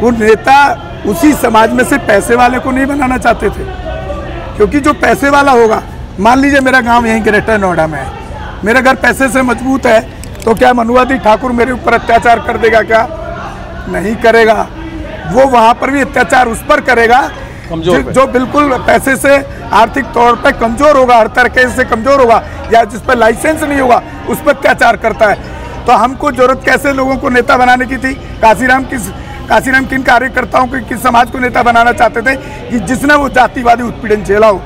वो नेता उसी समाज में से पैसे वाले को नहीं बनाना चाहते थे, क्योंकि जो पैसे वाला होगा, मान लीजिए मेरा गांव यहीं ग्रेटर नोएडा में है, मेरा घर पैसे से मजबूत है, तो क्या मनुवादी ठाकुर मेरे ऊपर अत्याचार कर देगा? क्या नहीं करेगा। वो वहाँ पर भी अत्याचार उस पर करेगा जो बिल्कुल पैसे से आर्थिक तौर पर कमजोर होगा, हर तरीके से कमजोर होगा, या जिस पर लाइसेंस नहीं होगा उस पर अत्याचार करता है। तो हमको जरूरत कैसे लोगों को नेता बनाने की थी? काशीराम किन कार्यकर्ताओं को, किस समाज को नेता बनाना चाहते थे कि जिसने वो जातिवादी उत्पीड़न झेला हो,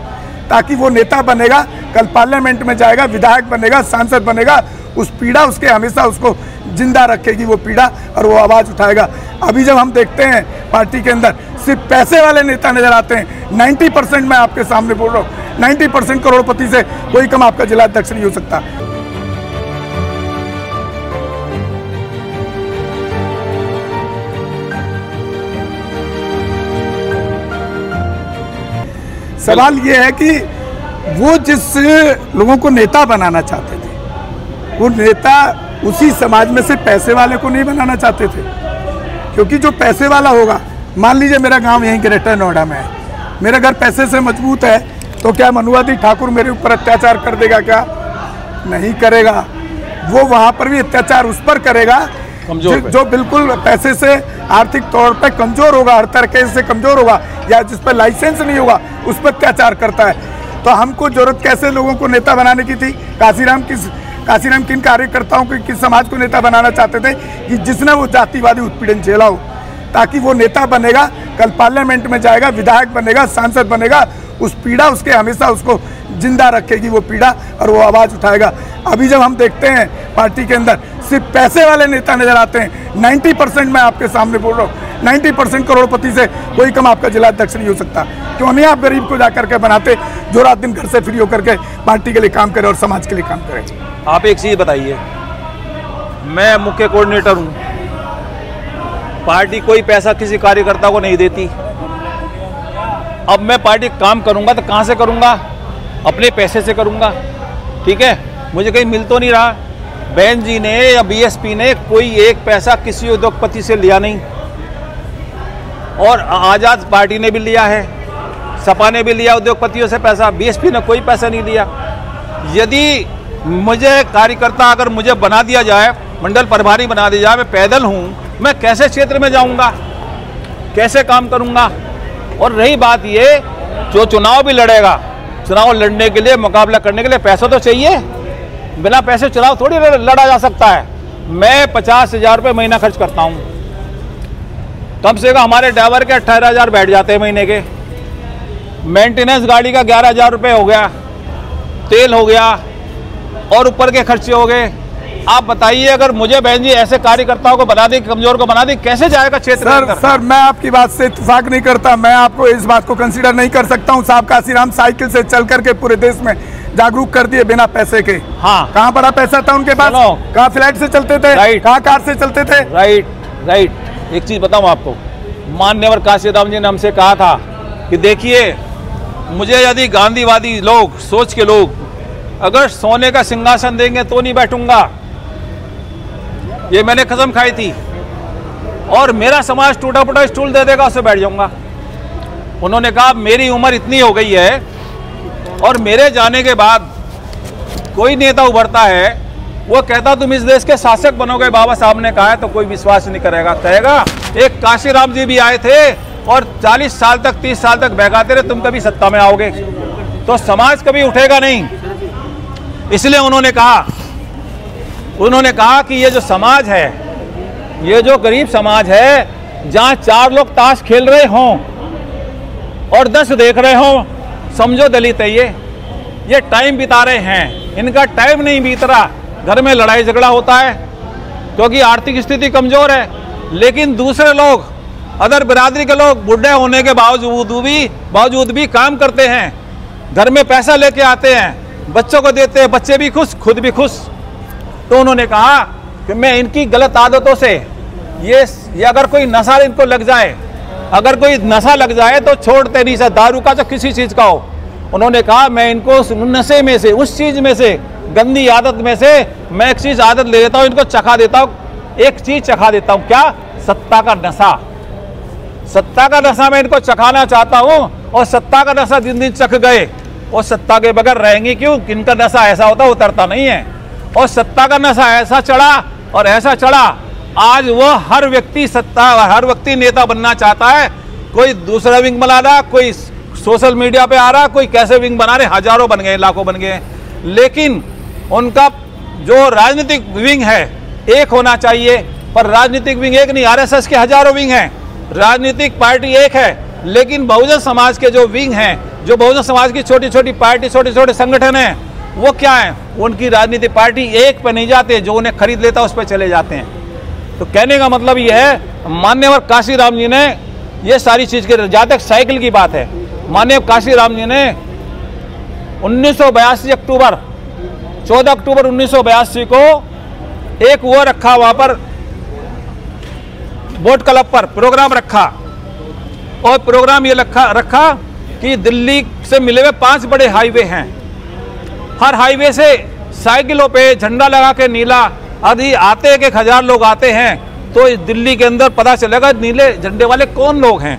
ताकि वो नेता बनेगा, कल पार्लियामेंट में जाएगा, विधायक बनेगा, सांसद बनेगा, उस पीड़ा उसके हमेशा उसको जिंदा रखेगी वो पीड़ा, और वो आवाज़ उठाएगा। अभी जब हम देखते हैं पार्टी के अंदर सिर्फ पैसे वाले नेता नजर आते हैं, 90% मैं आपके सामने बोल रहा हूँ, 90% करोड़पति से कोई कम आपका जिला अध्यक्ष नहीं हो सकता। सवाल ये है कि वो जिस लोगों को नेता बनाना चाहते थे, वो नेता उसी समाज में से पैसे वाले को नहीं बनाना चाहते थे, क्योंकि जो पैसे वाला होगा, मान लीजिए मेरा गांव यहीं ग्रेटर नोएडा में है, मेरा घर पैसे से मजबूत है, तो क्या मनुवादी ठाकुर मेरे ऊपर अत्याचार कर देगा? क्या नहीं करेगा। वो वहाँ पर भी अत्याचार उस पर करेगा जो बिल्कुल पैसे से आर्थिक तौर पर कमजोर होगा, हर तरीके से कमजोर होगा, या जिस पर लाइसेंस नहीं होगा उस पर अत्याचार करता है। तो हमको जरूरत कैसे लोगों को नेता बनाने की थी? काशीराम किन कार्यकर्ताओं को, किस समाज को नेता बनाना चाहते थे कि जिसने वो जातिवादी उत्पीड़न झेला हो, ताकि वो नेता बनेगा, कल पार्लियामेंट में जाएगा, विधायक बनेगा, सांसद बनेगा, उस पीड़ा उसके हमेशा उसको जिंदा रखेगी वो पीड़ा, और वो आवाज़ उठाएगा। अभी जब हम देखते हैं पार्टी के अंदर सिर्फ पैसे वाले नेता नजर आते हैं, 90% मैं आपके सामने बोल रहा हूँ, 90% करोड़पति से कोई कम आपका जिला अध्यक्ष नहीं हो सकता। क्यों नहीं आप गरीब को जाकर के बनाते, जो रात दिन घर से फ्री होकर के पार्टी के लिए काम करे और समाज के लिए काम करे? आप एक चीज़ बताइए, मैं मुख्य कोऑर्डिनेटर हूँ, पार्टी कोई पैसा किसी कार्यकर्ता को नहीं देती। अब मैं पार्टी काम करूँगा तो कहाँ से करूँगा? अपने पैसे से करूँगा, ठीक है? मुझे कहीं मिल तो नहीं रहा। बहन जी ने या बीएसपी ने कोई एक पैसा किसी उद्योगपति से लिया नहीं, और आज़ाद पार्टी ने भी लिया है, सपा ने भी लिया उद्योगपतियों से पैसा, बीएसपी ने कोई पैसा नहीं लिया। यदि मुझे कार्यकर्ता अगर मुझे बना दिया जाए, मंडल प्रभारी बना दिया जाए, मैं पैदल हूँ, मैं कैसे क्षेत्र में जाऊँगा, कैसे काम करूँगा? और रही बात ये, जो चुनाव भी लड़ेगा, चुनाव लड़ने के लिए, मुकाबला करने के लिए पैसा तो चाहिए, बिना पैसे चुनाव थोड़ी लड़ा जा सकता है। मैं 50,000 रुपये महीना खर्च करता हूँ, कम से कम हमारे ड्राइवर के 18,000 बैठ जाते हैं महीने के, मेंटेनेंस गाड़ी का 11,000 रुपये हो गया, तेल हो गया, और ऊपर के खर्चे हो गए। आप बताइए, अगर मुझे बहन जी ऐसे कार्यकर्ताओं को बना दी, कमजोर को बना दी, कैसे जाएगा क्षेत्र? सर मैं आपकी बात से इत्तेफाक नहीं करता, मैं आपको इस बात को कंसीडर नहीं कर सकता हूँ। साहब काशीराम साइकिल से चल करके पूरे देश में जागरूक कर दिए बिना पैसे के। हाँ, कहाँ बड़ा पैसा था उनके पास? कहाँ फ्लाइट से चलते थे? कहाँ कार से चलते थे? राइट। एक चीज बताऊं आपको, माननीय काशीराम जी ने हमसे कहा था कि देखिए, मुझे यदि गांधीवादी लोग, सोच के लोग अगर सोने का सिंहासन देंगे तो नहीं बैठूंगा, ये मैंने कसम खाई थी। और मेरा समाज टूटा फूटा स्टूल दे देगा, उससे बैठ जाऊंगा। उन्होंने कहा मेरी उम्र इतनी हो गई है, और मेरे जाने के बाद कोई नेता उभरता है, वो कहता तुम इस देश के शासक बनोगे, बाबा साहब ने कहा है, तो कोई विश्वास नहीं करेगा। कहेगा एक काशीराम जी भी आए थे और 40 साल तक, 30 साल तक बहकाते रहे, तुम कभी सत्ता में आओगे, तो समाज कभी उठेगा नहीं। इसलिए उन्होंने कहा कि ये जो समाज है, ये जो गरीब समाज है, जहाँ 4 लोग ताश खेल रहे हों और 10 देख रहे हों, समझो दलित है ये टाइम बिता रहे हैं, इनका टाइम नहीं बीत रहा, घर में लड़ाई झगड़ा होता है क्योंकि आर्थिक स्थिति कमजोर है। लेकिन दूसरे लोग, अदर बिरादरी के लोग बूढ़े होने के बावजूद भी काम करते हैं, घर में पैसा लेके आते हैं, बच्चों को देते हैं, बच्चे भी खुश, खुद भी खुश। तो उन्होंने कहा कि मैं इनकी गलत आदतों से, ये अगर कोई नशा इनको लग जाए, अगर कोई नशा लग जाए तो छोड़ते नहीं, से दारू का, चाहे किसी चीज़ का हो। उन्होंने कहा मैं इनको नशे में से, उस चीज़ में से, गंदी आदत में से मैं एक चीज़ आदत ले लेता हूँ, इनको चखा देता हूँ, एक चीज़ चखा देता हूँ। क्या? सत्ता का नशा। सत्ता का नशा मैं इनको चखाना चाहता हूं और सत्ता का नशा दिन दिन चख गए और सत्ता के बगैर रहेंगे क्यों? इनका नशा ऐसा होता उतरता नहीं है और सत्ता का नशा ऐसा चढ़ा और ऐसा चढ़ा, आज वो हर व्यक्ति नेता बनना चाहता है। कोई दूसरा विंग बना रहा, कोई सोशल मीडिया पे आ रहा, कोई कैसे विंग बना रहे, हजारों बन गए, लाखों बन गए। लेकिन उनका जो राजनीतिक विंग है एक होना चाहिए, पर राजनीतिक विंग एक नहीं, आरएसएस के हजारों विंग हैं, राजनीतिक पार्टी एक है, लेकिन बहुजन समाज के जो विंग हैं, जो बहुजन समाज की छोटी छोटी पार्टी, छोटे छोटे संगठन हैं, वो क्या है? उनकी राजनीतिक पार्टी एक पे नहीं जाते, जो उन्हें खरीद लेता उस पर चले जाते हैं। तो कहने का मतलब ये है, माननीय काशीराम जी ने ये सारी चीज के, जहां तक साइकिल की बात है, माननीय काशीराम जी ने 1982 अक्टूबर 14 अक्टूबर 1982 को एक वो रखा, वहां पर बोट क्लब पर प्रोग्राम रखा और प्रोग्राम ये रखा कि दिल्ली से मिले हुए 5 बड़े हाईवे हैं, हर हाईवे से साइकिलों पे झंडा लगा के नीला, आदि आते हैं कि 1000 लोग आते हैं, तो इस दिल्ली के अंदर पता चलेगा नीले झंडे वाले कौन लोग हैं।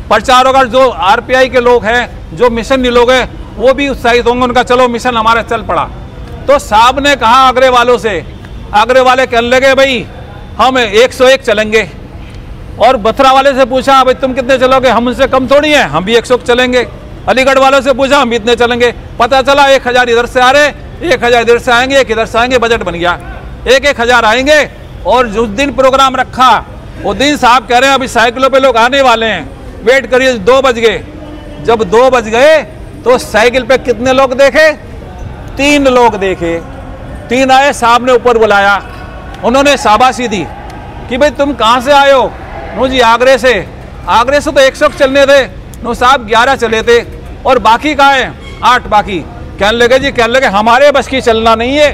प्रचारों का जो आरपीआई के लोग हैं, जो मिशन लोग हैं, वो भी उत्साहित होंगे, उनका चलो मिशन हमारा चल पड़ा। तो साहब ने कहा आगरे वालों से, आगरे वाले कहने लगे भाई हम 101 चलेंगे, और बथरा वाले से पूछा भाई तुम कितने चलोगे? हम उनसे कम थोड़ी हैं, हम भी 100 चलेंगे। अलीगढ़ वालों से पूछा हम भी इतने चलेंगे। पता चला 1000 इधर से आ रहे, 1000 इधर से आएंगे, 1 इधर से आएंगे, बजट बन गया, 1000 आएंगे। और जिस दिन प्रोग्राम रखा वो दिन साहब कह रहे हैं अभी साइकिलों पे लोग आने वाले हैं, वेट करिए। 2 बज गए। जब 2 बज गए तो साइकिल पे कितने लोग देखे? 3 लोग देखे। 3 आए, साहब ने ऊपर बुलाया, उन्होंने शाबाशी दी कि भाई तुम कहाँ से आए हो? नो जी आगरे से। आगरे से तो 100 चलने थे, नो साहब 11 चले थे, और बाकी कहाँ है? 8 बाकी। कहने लगे जी, कहने लगे हमारे बस की चलना नहीं है,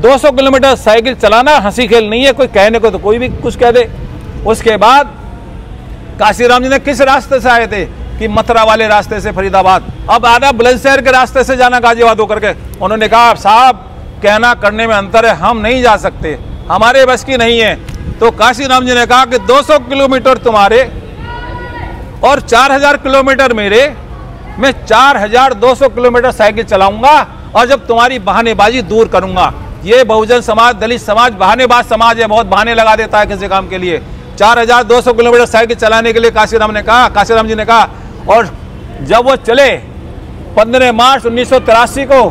200 किलोमीटर साइकिल चलाना हंसी खेल नहीं है, कोई कहने को तो कोई भी कुछ कह दे। उसके बाद काशीराम जी ने किस रास्ते से आए थे? कि मथुरा वाले रास्ते से फरीदाबाद। अब आना बुलंदशहर के रास्ते से जाना गाजियाबाद होकर के। उन्होंने कहा साहब कहना करने में अंतर है, हम नहीं जा सकते, हमारे बस की नहीं है। तो काशीराम जी ने कहा कि 200 किलोमीटर तुम्हारे और 4000 किलोमीटर मेरे, मैं 4200 किलोमीटर साइकिल चलाऊंगा और जब तुम्हारी बहानेबाजी दूर करूंगा। ये बहुजन समाज, दलित समाज बहानेबाज समाज है, बहुत बहाने लगा देता है किसी काम के लिए। 4200 किलोमीटर साइकिल चलाने के लिए काशीराम जी ने कहा। और जब वो चले 15 मार्च 1983 को,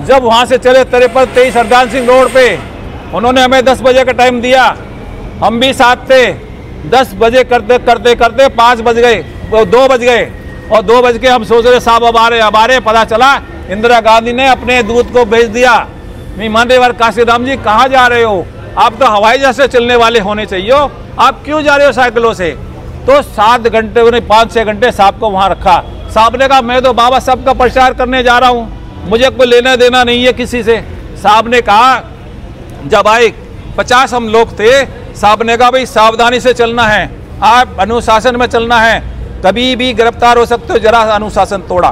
जब वहां से चले 23 हरदान सिंह रोड पे, उन्होंने हमें 10 बजे का टाइम दिया, हम भी साथ थे। 10 बजे करते करते करते 5 बज गए, 2 बज गए, और 2 बज के हम सोच रहे साहब अब आ रहे। पता चला इंदिरा गांधी ने अपने दूत को भेज दिया, माननीय काशीराम जी कहाँ जा रहे हो? आप तो हवाई जहाज से चलने वाले होने चाहिए, आप क्यों जा रहे हो साइकिलों से? तो 7 घंटे 5-6 घंटे साहब को वहां रखा। साहब ने कहा मैं तो बाबा साहब का प्रचार करने जा रहा हूँ, मुझे कोई लेना देना नहीं है किसी से। साहब ने कहा, जब आए 50 हम लोग थे, साहब ने कहा भाई सावधानी से चलना है, आप अनुशासन में चलना है, कभी भी गिरफ्तार हो सकते हो, जरा अनुशासन तोड़ा।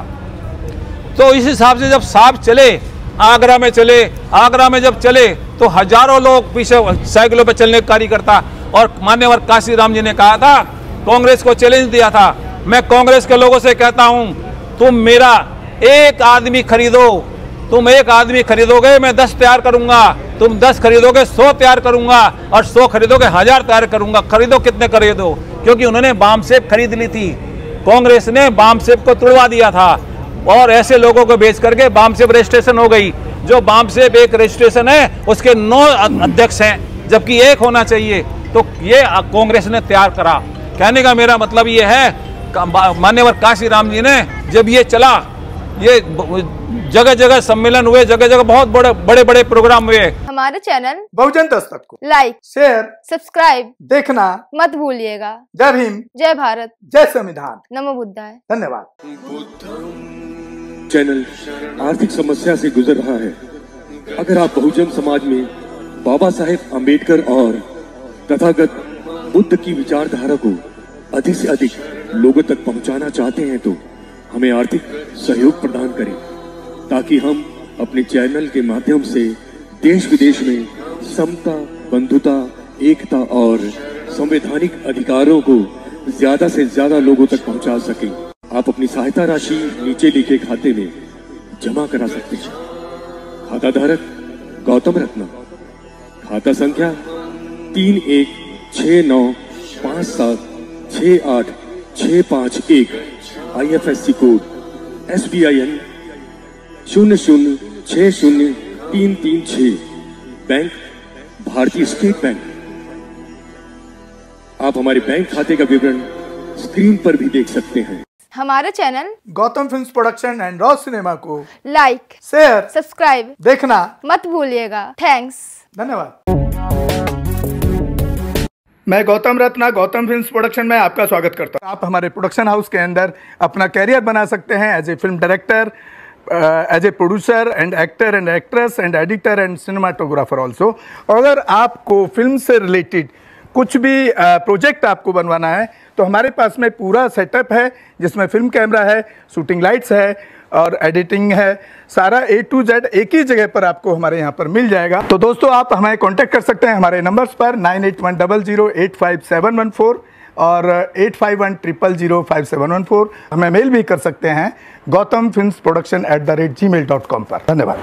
तो इस हिसाब से जब साहब चले, आगरा में चले, आगरा में जब चले तो हजारों लोग पीछे साइकिलों पर चलने कार्यकर्ता। और मान्यवर काशीराम जी ने कहा था, कांग्रेस को चैलेंज दिया था, मैं कांग्रेस के लोगों से कहता हूं तुम मेरा 1 आदमी खरीदो, तुम 1 आदमी खरीदोगे मैं 10 तैयार करूंगा, तुम 10 खरीदोगे 100 तैयार करूंगा, और 100 खरीदोगे 1000 तैयार करूंगा। खरीदो, कितने खरीदो? क्योंकि उन्होंने बामसेब खरीद ली थी, कांग्रेस ने बामसेब को तुड़वा दिया था, और ऐसे लोगों को बेच करके बामसेब रजिस्ट्रेशन हो गई। जो बामसेब एक रजिस्ट्रेशन है उसके 9 अध्यक्ष हैं, जबकि 1 होना चाहिए। तो ये कांग्रेस ने तैयार करा। कहने का मेरा मतलब ये है, मान्यवर काशीराम जी ने जब ये चला, ये जगह जगह सम्मेलन हुए, जगह जगह बहुत बड़े बड़े प्रोग्राम हुए। हमारे चैनल बहुजन दस्तक को लाइक, शेयर, सब्सक्राइब देखना मत भूलिएगा। जय भीम, जय भारत, जय संविधान, नमो बुद्धाय। धन्यवाद। चैनल आर्थिक समस्या से गुजर रहा है। अगर आप बहुजन समाज में बाबा साहेब अम्बेडकर और तथागत बुद्ध की विचारधारा को अधिक से अधिक लोगों तक पहुंचाना चाहते हैं तो हमें आर्थिक सहयोग प्रदान करें, ताकि हम अपने चैनल के माध्यम से देश विदेश में समता, बंधुता, एकता और संवैधानिक अधिकारों को ज्यादा से ज्यादा लोगों तक पहुंचा सकें। आप अपनी सहायता राशि नीचे लिखे खाते में जमा करा सकते हैं। खाता धारक गौतम रत्ना, खाता संख्या 3169576865 IFSC कोड SBIN 0060336, बैंक भारतीय स्टेट बैंक। आप हमारे बैंक खाते का विवरण स्क्रीन पर भी देख सकते हैं। हमारा channel Gautam films production and raw cinema को लाइक, शेयर, सब्सक्राइब देखना मत भूलिएगा। थैंक्स। धन्यवाद। मैं गौतम रत्ना गौतम फिल्म्स प्रोडक्शन में आपका स्वागत करता हूँ। आप हमारे प्रोडक्शन हाउस के अंदर अपना कैरियर बना सकते हैं as a film director, as a producer and actor and actress and editor and cinematographer also. अगर आपको फिल्म से रिलेटेड कुछ भी प्रोजेक्ट आपको बनवाना है तो हमारे पास में पूरा सेटअप है, जिसमें फिल्म कैमरा है, शूटिंग लाइट्स है और एडिटिंग है। सारा A to Z एक ही जगह पर आपको हमारे यहाँ पर मिल जाएगा। तो दोस्तों, आप हमें कांटेक्ट कर सकते हैं हमारे नंबर्स पर 9810085714 और 8510005714। हमें मेल भी कर सकते हैं gautamfilmsproduction@gmail.com पर। धन्यवाद।